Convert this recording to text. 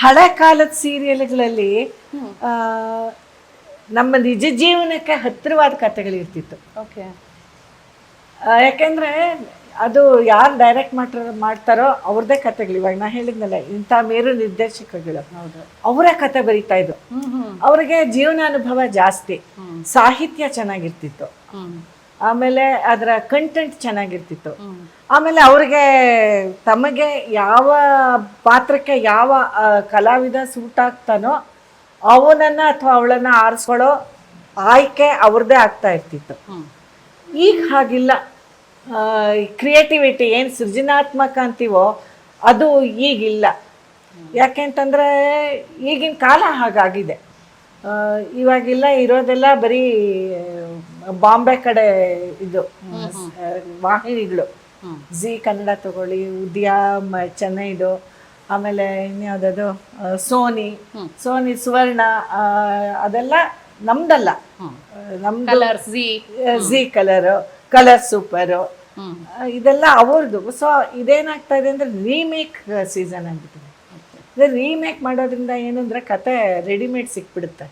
ಹಳೆ ಕಾಲದ ಸೀರಿಯಲ್ಗಳಲ್ಲಿ ನಮ್ಮ ನಿಜ ಜೀವನಕ್ಕೆ ಹತ್ತಿರವಾದ ಕಥೆಗಳಿರ್ತಿತ್ತು. ಓಕೆ. ಯಾಕೆಂದ್ರೆ ಅದು ಯಾರು ಡೈರೆಕ್ಟ್ ಮಾಡ್ತಾರೋ ಅವ್ರದ್ದೇ ಕಥೆಗಳು. ಇವಾಗ ನಾ ಹೇಳಿದ್ನಲ್ಲ, ಇಂಥ ಮೇರು ನಿರ್ದೇಶಕಗಳು ಅವರೇ ಕತೆ ಬರೀತಾ ಇದ್ರು. ಅವ್ರಿಗೆ ಜೀವನಾನುಭವ ಜಾಸ್ತಿ, ಸಾಹಿತ್ಯ ಚೆನ್ನಾಗಿರ್ತಿತ್ತು, ಆಮೇಲೆ ಅದರ ಕಂಟೆಂಟ್ ಚೆನ್ನಾಗಿರ್ತಿತ್ತು. ಆಮೇಲೆ ಅವ್ರಿಗೆ ತಮಗೆ ಯಾವ ಪಾತ್ರಕ್ಕೆ ಯಾವ ಕಲಾವಿದ ಸೂಟ್ ಆಗ್ತಾನೋ ಅವನನ್ನ ಅಥವಾ ಅವಳನ್ನ ಆರಿಸ್ಕೊಳ್ಳೋ ಆಯ್ಕೆ ಅವ್ರದ್ದೇ ಆಗ್ತಾ ಇರ್ತಿತ್ತು. ಈಗ ಹಾಗಿಲ್ಲ. ಕ್ರಿಯೇಟಿವಿಟಿ ಏನು ಸೃಜನಾತ್ಮಕ ಅಂತೀವೋ ಅದು ಈಗಿಲ್ಲ. ಯಾಕೆಂತಂದರೆ ಈಗಿನ ಕಾಲ ಹಾಗಾಗಿದೆ. ಇವಾಗಿಲ್ಲ, ಇರೋದೆಲ್ಲ ಬರೀ ಬಾಂಬೆ ಕಡೆ ಇದು ವಾಹಿನಿಗಳು. ಜಿ ಕನ್ನಡ ತಗೊಳ್ಳಿ, ಉದಯ ಚೆನ್ನೈದು, ಆಮೇಲೆ ಇನ್ಯಾವುದದು ಸೋನಿ ಸುವರ್ಣ, ಅದೆಲ್ಲ ನಮ್ದಲ್ಲ. ನಮ್ದು ಜಿ ಕಲರ್ ಸೂಪರು, ಇದೆಲ್ಲ ಅವ್ರದ್ದು. ಸೊ ಇದೇನಾಗ್ತಾ ಇದೆ ಅಂದ್ರೆ ರೀಮೇಕ್ ಸೀಸನ್ ಆಗ್ಬಿಟ್ಟಿದೆ. ರೀಮೇಕ್ ಮಾಡೋದ್ರಿಂದ ಏನು ಅಂದ್ರೆ ಕತೆ ರೆಡಿಮೇಡ್ ಸಿಕ್ಬಿಡುತ್ತೆ.